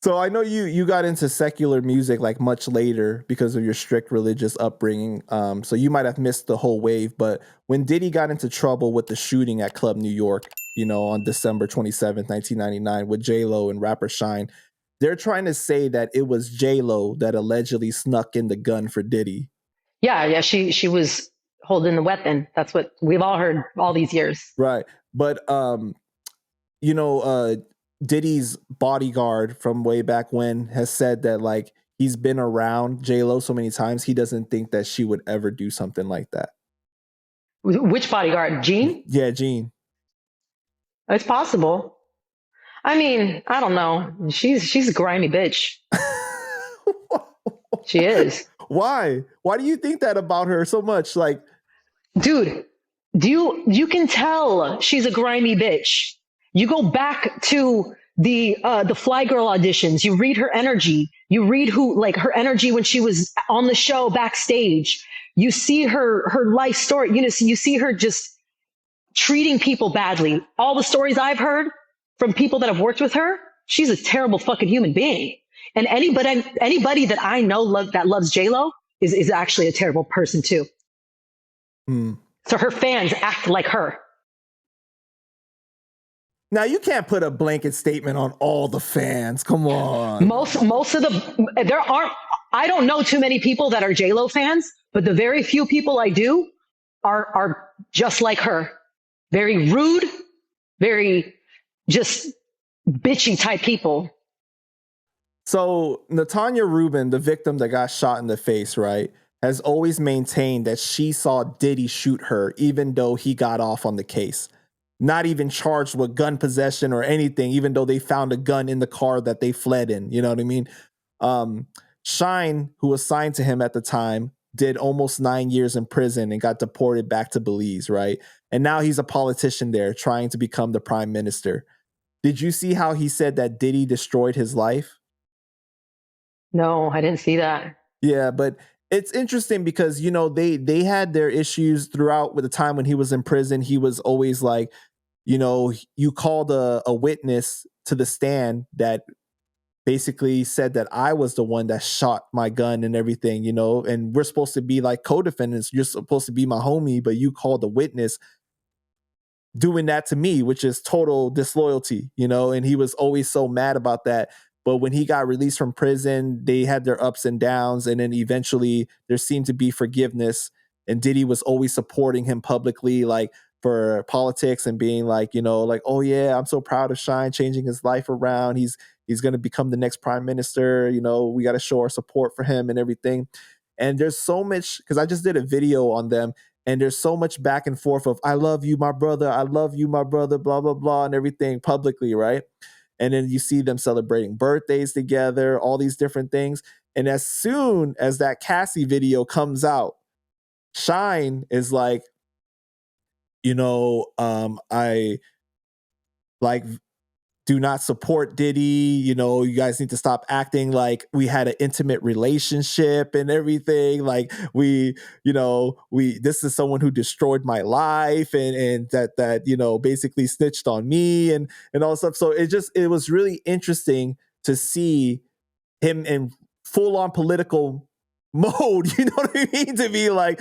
So I know you got into secular music like much later because of your strict religious upbringing. So you might have missed the whole wave. But when Diddy got into trouble with the shooting at Club New York, on December 27th, 1999, with J-Lo and rapper Shyne, they're trying to say that it was J-Lo that allegedly snuck in the gun for Diddy. Yeah. She was holding the weapon. That's what we've all heard all these years. Right. But Diddy's bodyguard from way back when has said that like he's been around J-Lo so many times, he doesn't think that she would ever do something like that. Which bodyguard? Jean? Yeah, Jean. It's possible. I mean, I don't know. She's a grimy bitch. She is. Why? Why do you think that about her so much? Like, dude, you can tell she's a grimy bitch. You go back to the Fly Girl auditions. You read her energy. You read her energy when she was on the show backstage. You see her life story. You see her just treating people badly. All the stories I've heard from people that have worked with her, she's a terrible fucking human being. And anybody that I know that loves J-Lo is actually a terrible person too. So her fans act like her. Now you can't put a blanket statement on all the fans. Come on. Most of I don't know too many people that are J-Lo fans, but the very few people I do are just like her. Very rude, very just bitchy type people. So Natanya Rubin, the victim that got shot in the face, right, has always maintained that she saw Diddy shoot her, even though he got off on the case. Not even charged with gun possession or anything, even though they found a gun in the car that they fled in. You know what I mean? Shyne, who was signed to him at the time, did almost 9 years in prison and got deported back to Belize, right? And now he's a politician there trying to become the prime minister. Did you see how he said that Diddy destroyed his life? No, I didn't see that. Yeah, but it's interesting because, they had their issues throughout with the time when he was in prison. He was always like, you called a witness to the stand that basically said that I was the one that shot my gun and everything, and we're supposed to be like co-defendants. You're supposed to be my homie, but you called a witness doing that to me, which is total disloyalty, and he was always so mad about that. But when he got released from prison, they had their ups and downs. And then eventually there seemed to be forgiveness. And Diddy was always supporting him publicly, like for politics and being like, like, oh yeah, I'm so proud of Shyne changing his life around. He's going to become the next prime minister. We got to show our support for him and everything. And there's so much, because I just did a video on them. And there's so much back and forth of, I love you, my brother. I love you, my brother, blah, blah, blah, and everything publicly, right? And then you see them celebrating birthdays together, all these different things. And as soon as that Cassie video comes out, Shyne is like, I like do not support Diddy. You guys need to stop acting like we had an intimate relationship and everything. Like this is someone who destroyed my life and that basically snitched on me and all this stuff. So it was really interesting to see him in full on political mode. You know what I mean? To be like,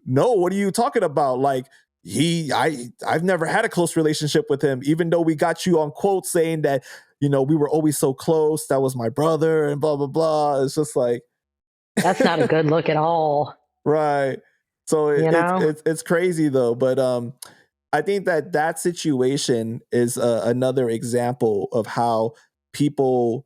no, what are you talking about? Like, I've never had a close relationship with him, even though we got you on quotes saying that, we were always so close. That was my brother and blah, blah, blah. It's just like, that's not a good look at all. Right. So it's crazy though. But I think that situation is another example of how people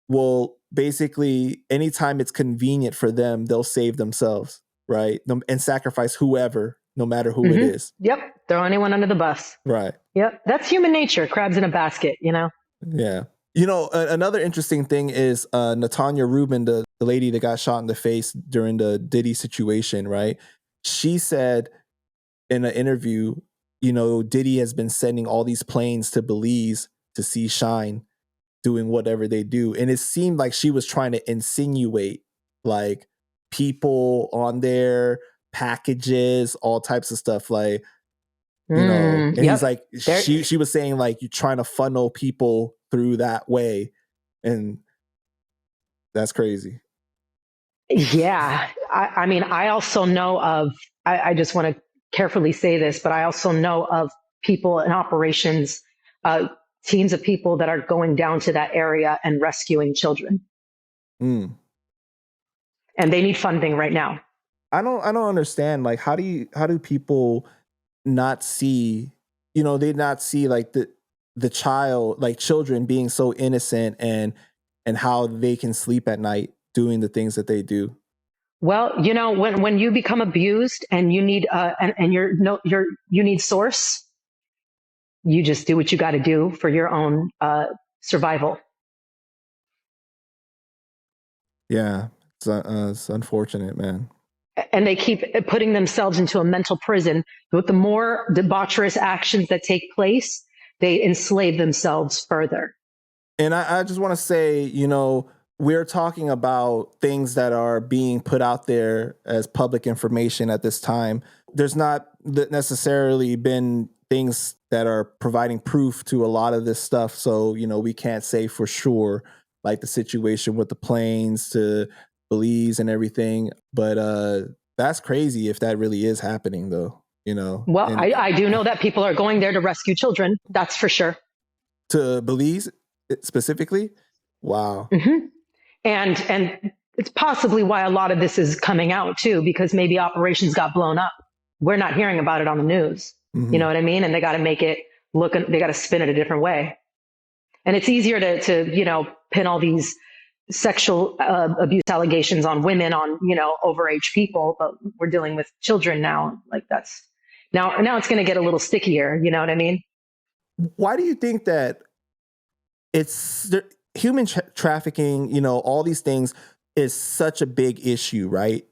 will basically, anytime it's convenient for them, they'll save themselves, right? And sacrifice whoever, no matter who it is. Yep. Throw anyone under the bus. Right. Yep. That's human nature. Crabs in a basket, Yeah. Another interesting thing is Natanya Rubin, the lady that got shot in the face during the Diddy situation, right? She said in an interview, Diddy has been sending all these planes to Belize to see Shyne doing whatever they do. And it seemed like she was trying to insinuate like people on there, packages, all types of stuff. Like, And he's Yep. like, she was saying like, you're trying to funnel people through that way. And that's crazy. Yeah. I mean, I also know of, I just want to carefully say this, but I also know of people in operations, teams of people that are going down to that area and rescuing children. Mm. And they need funding right now. I don't understand. Like, how do people not see, they not see like the child, like children being so innocent and how they can sleep at night doing the things that they do. Well, when you become abused and you need and you need source, you just do what you got to do for your own survival. Yeah, it's unfortunate, man. And they keep putting themselves into a mental prison. With the more debaucherous actions that take place, they enslave themselves further. And I just want to say, we're talking about things that are being put out there as public information at this time. There's not necessarily been things that are providing proof to a lot of this stuff. So, we can't say for sure, like the situation with the planes to Belize and everything. But that's crazy if that really is happening, though, Well, and I do know that people are going there to rescue children. That's for sure. to Belize specifically. Wow. Mm-hmm. And it's possibly why a lot of this is coming out too, because maybe operations got blown up. We're not hearing about it on the news. Mm-hmm. You know what I mean? And they got to make it look, they got to spin it a different way. And it's easier to pin all these sexual abuse allegations on women, on, overage people, but we're dealing with children now. Like that's now it's going to get a little stickier. You know what I mean? Why do you think that it's human trafficking, all these things is such a big issue, right?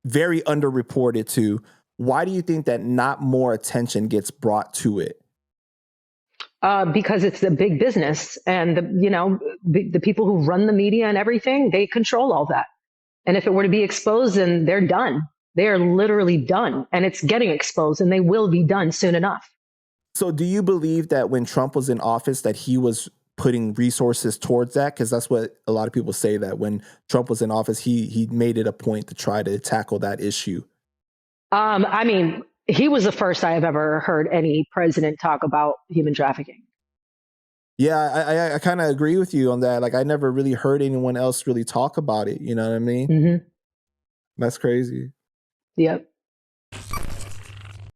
Very underreported too. Why do you think that not more attention gets brought to it? Because it's a big business, and the people who run the media and everything, they control all that. And if it were to be exposed, then they're done. They are literally done, and it's getting exposed, and they will be done soon enough. So do you believe that when Trump was in office that he was putting resources towards that? Because that's what a lot of people say, that when Trump was in office, he made it a point to try to tackle that issue. I mean, he was the first I have ever heard any president talk about human trafficking. Yeah, I kind of agree with you on that. Like, I never really heard anyone else really talk about it. You know what I mean? Mm-hmm. That's crazy. Yep.